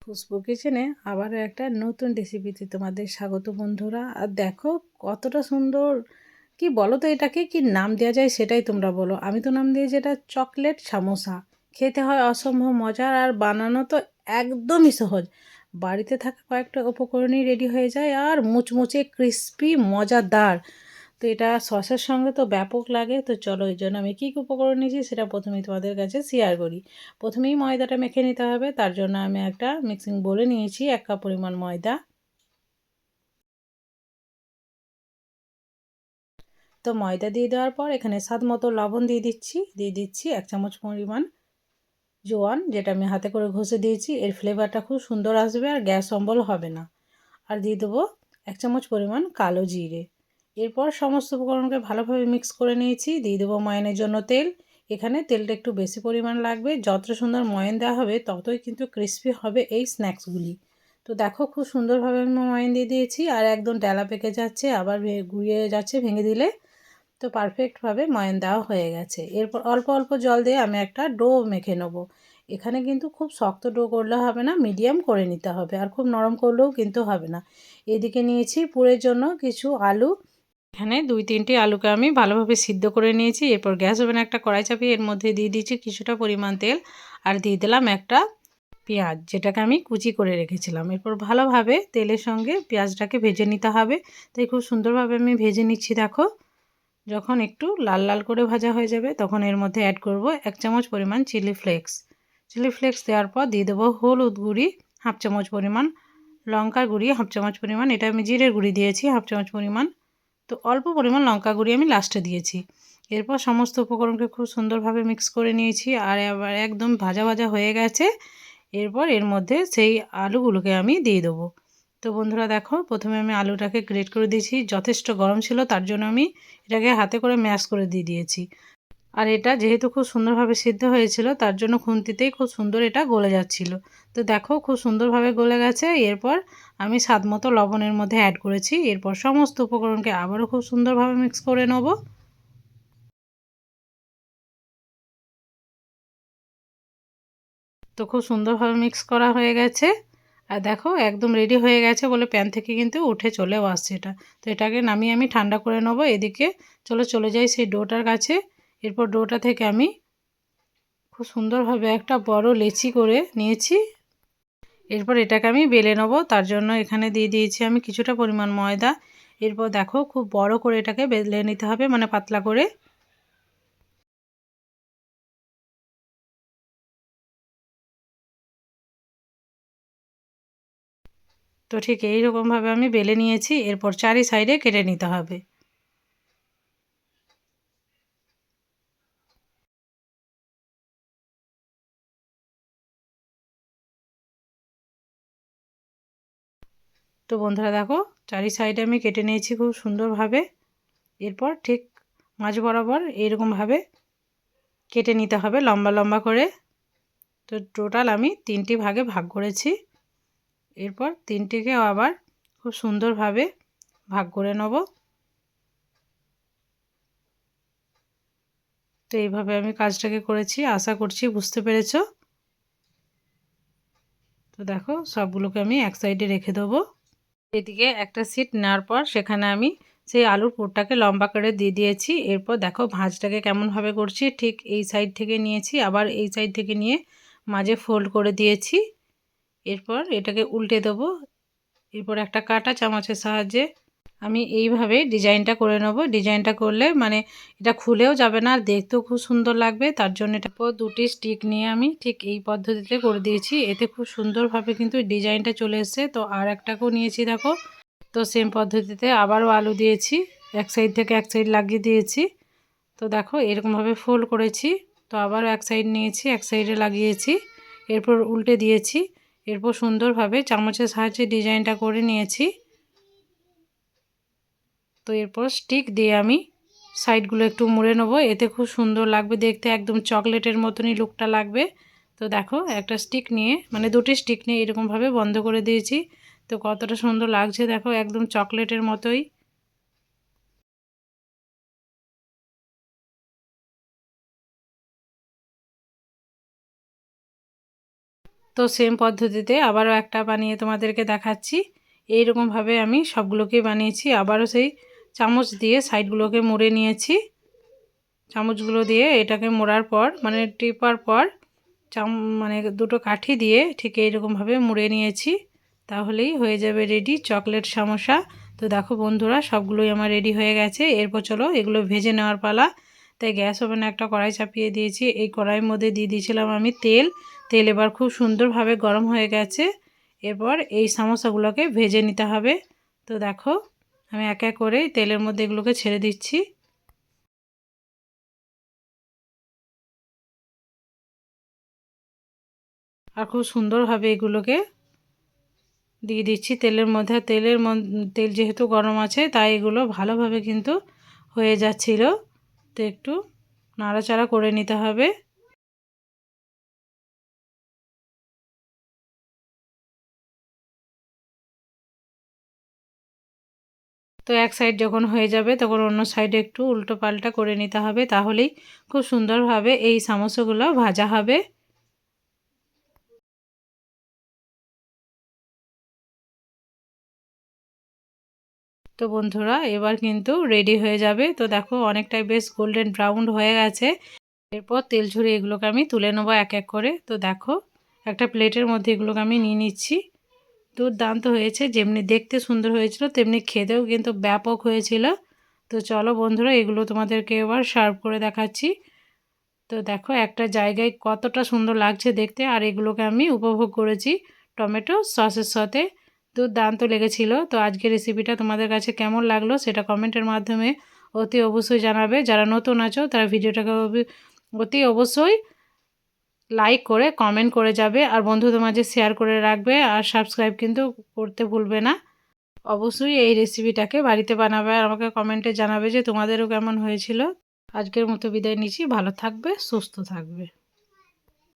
খুশবু কিচেনে আবারও একটা নতুন রেসিপিতে তোমাদের স্বাগত বন্ধুরা। আর দেখো কতটা সুন্দর, কি বলো তো এটাকে কি নাম দেওয়া যায় সেটাই তোমরা বলো। আমি তো নাম দিয়েছি এটা চকলেট সামোসা। খেতে হয় অসম্ভব মজার আর বানানো তো একদমই সহজ। বাড়িতে থাকা কয়েকটা উপকরণই রেডি হয়ে যায় আর মুচমুচে ক্রিস্পি মজাদার। তো এটা সসের সঙ্গে তো ব্যাপক লাগে। তো চলো এই জন্য আমি কী কী উপকরণ নিয়েছি সেটা প্রথমেই তোমাদের কাছে শেয়ার করি। প্রথমেই ময়দাটা মেখে নিতে হবে, তার জন্য আমি একটা মিক্সিং বোলে নিয়েছি 1 কাপ পরিমাণ ময়দা। তো ময়দা দিয়ে দেওয়ার পর এখানে স্বাদ মতো লবণ দিয়ে দিচ্ছি 1 চামচ পরিমাণ জোয়ান, যেটা আমি হাতে করে ঘষে দিয়েছি। এর ফ্লেভারটা খুব সুন্দর আসবে আর গ্যাস অম্বল হবে না। আর দিয়ে দেবো 1 চামচ পরিমাণ কালো জিরে। এরপর সমস্ত উপকরণকে ভালোভাবে মিক্স করে নিয়েছি। দিয়ে দেবো ময়ানের জন্য তেল। এখানে তেলটা একটু বেশি পরিমাণ লাগবে। যত সুন্দর ময়ান দেওয়া হবে ততই কিন্তু ক্রিস্পি হবে এই স্ন্যাক্সগুলি। তো দেখো খুব সুন্দরভাবে আমি ময়ান দিয়ে দিয়েছি আর একদম ডেলা পেকে যাচ্ছে, আবার গুঁড়িয়ে যাচ্ছে ভেঙে দিলে। তো পারফেক্টভাবে ময়ান দেওয়া হয়ে গেছে। এরপর অল্প অল্প জল দিয়ে আমি একটা ডো মেখে নেবো। এখানে কিন্তু খুব শক্ত ডো করলে হবে না, মিডিয়াম করে নিতে হবে, আর খুব নরম করলেও কিন্তু হবে না। এদিকে নিয়েছি পুরের জন্য কিছু আলু। এখানে 2-3টি আলুকে আমি ভালোভাবে সিদ্ধ করে নিয়েছি। এরপর গ্যাস ওভেনে একটা কড়াই চাপিয়ে এর মধ্যে দিয়ে দিয়েছি কিছুটা পরিমাণ তেল আর দিয়ে দিলাম একটা পেঁয়াজ, যেটাকে আমি কুচি করে রেখেছিলাম। এরপর ভালোভাবে তেলের সঙ্গে পেঁয়াজটাকে ভেজে নিতে হবে। তাই খুব সুন্দরভাবে আমি ভেজে নিচ্ছি। দেখো যখন একটু লাল লাল করে ভাজা হয়ে যাবে তখন এর মধ্যে অ্যাড করব 1 চামচ পরিমাণ চিলি ফ্লেক্স। চিলি ফ্লেক্স দেওয়ার পর দিয়ে দেবো হলুদ গুঁড়ি 1/2 চামচ পরিমাণ, লঙ্কার গুঁড়ি 1/2 চামচ পরিমাণ, এটা আমি জিরের গুঁড়ি দিয়েছি 1/2 চামচ পরিমাণ। তো অল্প পরিমাণ লঙ্কা গুঁড়ি আমি লাস্টে দিয়েছি। এরপর সমস্ত উপকরণকে খুব সুন্দরভাবে মিক্স করে নিয়েছি আর এবার একদম ভাজা ভাজা হয়ে গেছে। এরপর এর মধ্যে সেই আলুগুলোকে আমি দিয়ে দেবো। তো বন্ধুরা দেখো প্রথমে আমি আলুটাকে গ্রেট করে দিয়েছি, যথেষ্ট গরম ছিল তার জন্য আমি এটাকে হাতে করে ম্যাশ করে দিয়ে দিয়েছি। আর এটা যেহেতু খুব সুন্দরভাবে সিদ্ধ হয়েছিল তার জন্য খুন্তিতেই খুব সুন্দর এটা গলে যাচ্ছিল। তো দেখো খুব সুন্দরভাবে গলে গেছে। এরপর আমি স্বাদ মতো লবণের মধ্যে অ্যাড করেছি। এরপর সমস্ত উপকরণকে আবারও খুব সুন্দরভাবে মিক্স করে নেব। তো খুব সুন্দরভাবে মিক্স করা হয়ে গেছে। আর দেখো একদম রেডি হয়ে গেছে বলে প্যান থেকে কিন্তু উঠে চলেও আসছে এটা। তো এটাকে নামিয়ে আমি ঠান্ডা করে নেব। এদিকে চলে যাই সেই ডোটার কাছে। এরপর ডোটা থেকে আমি খুব সুন্দরভাবে একটা বড় লেচি করে নিয়েছি। এরপর এটাকে আমি বেলে নেব। তার জন্য এখানে দিয়ে দিয়েছি আমি কিছুটা পরিমাণ ময়দা। এরপর দেখো খুব বড় করে এটাকে বেলে নিতে হবে, মানে পাতলা করে। তো ঠিক এই রকমভাবে আমি বেলে নিয়েছি। এরপর চারি সাইডে কেটে নিতে হবে। তো বন্ধুরা দেখো চারি সাইডে আমি কেটে নিয়েছি খুব সুন্দরভাবে। এরপর ঠিক মাঝ বরাবর এইরকমভাবে কেটে নিতে হবে লম্বা লম্বা করে। তো টোটাল আমি 3টি ভাগে ভাগ করেছি। এরপর 3টিকে আবার খুব সুন্দরভাবে ভাগ করে নেব। তো এইভাবে আমি কাজটাকে করেছি, আশা করছি বুঝতে পেরেছো। তো দেখো সবগুলোকে আমি এক সাইডে রেখে দেবো। এদিকে একটা সিট নেওয়ার পর সেখানে আমি সেই আলুর পুরটাকে লম্বা করে দিয়ে দিয়েছি। এরপর দেখো ভাঁজটাকে কেমনভাবে করছি, ঠিক এই সাইড থেকে নিয়েছি আবার এই সাইড থেকে নিয়ে মাঝে ফোল্ড করে দিয়েছি। এরপর এটাকে উল্টে দেবো। এরপর একটা কাঁটা চামচের সাহায্যে আমি এইভাবে ডিজাইনটা করে নেব। ডিজাইনটা করলে মানে এটা খুলেও যাবে না আর দেখতেও খুব সুন্দর লাগবে। তার জন্য এটা পর 2টি স্টিক নিয়ে আমি ঠিক এই পদ্ধতিতে করে দিয়েছি। এতে খুব সুন্দরভাবে কিন্তু ডিজাইনটা চলে এসছে। তো আর একটাকেও নিয়েছি দেখো। তো সেম পদ্ধতিতে আবারও আলু দিয়েছি, এক সাইড থেকে এক সাইড লাগিয়ে দিয়েছি। তো দেখো এরকমভাবে ফোল্ড করেছি। তো আবারও এক সাইড নিয়েছি, এক সাইডে লাগিয়েছি, এরপর উল্টে দিয়েছি। এরপর সুন্দরভাবে চামচের সাহায্যে ডিজাইনটা করে নিয়েছি। তো এরপর স্টিক দিয়ে আমি সাইডগুলো একটু মুড়ে নেবো। এতে খুব সুন্দর লাগবে দেখতে, একদম চকলেটের মতনই লুকটা লাগবে। তো দেখো একটা স্টিক নিয়ে মানে 2টি স্টিক নিয়ে এরকমভাবে বন্ধ করে দিয়েছি। তো কতটা সুন্দর লাগছে দেখো, একদম চকলেটের মতোই। তো সেম পদ্ধতিতে আবারও একটা বানিয়ে তোমাদেরকে দেখাচ্ছি। এইরকমভাবে আমি সবগুলোকেই বানিয়েছি। আবারও সেই চামচ দিয়ে সাইডগুলোকে মুড়ে নিয়েছি। চামচগুলো দিয়ে এটাকে মোড়ার পর মানে টিপার পর মানে দুটো কাঠি দিয়ে ঠিক এইরকমভাবে মুড়ে নিয়েছি। তাহলেই হয়ে যাবে রেডি চকলেট সমোসা। তো দেখো বন্ধুরা, সবগুলোই আমার রেডি হয়ে গেছে। এরপর চলো এগুলো ভেজে নেওয়ার পালা। তাই গ্যাস ওভেনে একটা কড়াই চাপিয়ে দিয়েছি। এই কড়াইয়ের মধ্যে দিয়ে দিয়েছিলাম আমি তেল। তেল এবার খুব সুন্দরভাবে গরম হয়ে গেছে। এরপর এই সমোসাগুলোকে ভেজে নিতে হবে। তো দেখো আমি এক এক করে তেলের মধ্যে এগুলোকে ছেড়ে দিচ্ছি। আর খুব সুন্দরভাবে এগুলোকে দিয়ে দিচ্ছি তেলের মধ্যে। তেল যেহেতু গরম আছে তাই এগুলো ভালোভাবে কিন্তু হয়ে যাচ্ছিল। তো একটু নাড়াচাড়া করে নিতে হবে। তো এক সাইড যখন হয়ে যাবে তখন অন্য সাইডে একটু উল্টো পাল্টা করে নিতে হবে। তাহলেই খুব সুন্দরভাবে এই সমোসাগুলো ভাজা হবে। তো বন্ধুরা এবার কিন্তু রেডি হয়ে যাবে। তো দেখো অনেকটাই বেশ গোল্ডেন ব্রাউন হয়ে গেছে। এরপর তেল ঝরিয়ে এগুলোকে আমি তুলে নেবো এক এক করে। তো দেখো একটা প্লেটের মধ্যে এগুলোকে আমি নিয়ে নিচ্ছি। দুর্দান্ত হয়েছে, যেমনি দেখতে সুন্দর হয়েছিল তেমনি খেতেও কিন্তু ব্যাপক হয়েছিল। তো চলো বন্ধুরা এগুলো তোমাদেরকে এবার সার্ভ করে দেখাচ্ছি। তো দেখো একটা জায়গায় কতটা সুন্দর লাগছে দেখতে। আর এগুলোকে আমি উপভোগ করেছি টমেটো সসের সাথে। দুর্দান্ত লেগেছিল। তো আজকের রেসিপিটা তোমাদের কাছে কেমন লাগলো সেটা কমেন্টের মাধ্যমে অতি অবশ্যই জানাবে। যারা নতুন আছো তারা ভিডিওটাকে অতি অবশ্যই লাইক করে কমেন্ট করে যাবে আর বন্ধুদের মাঝে শেয়ার করে রাখবে। আর সাবস্ক্রাইব কিন্তু করতে ভুলবে না। অবশ্যই এই রেসিপিটাকে বাড়িতে বানাবে আর আমাকে কমেন্টে জানাবে যে তোমাদেরও কেমন হয়েছিল। আজকের মতো বিদায় নিচ্ছি। ভালো থাকবে, সুস্থ থাকবে।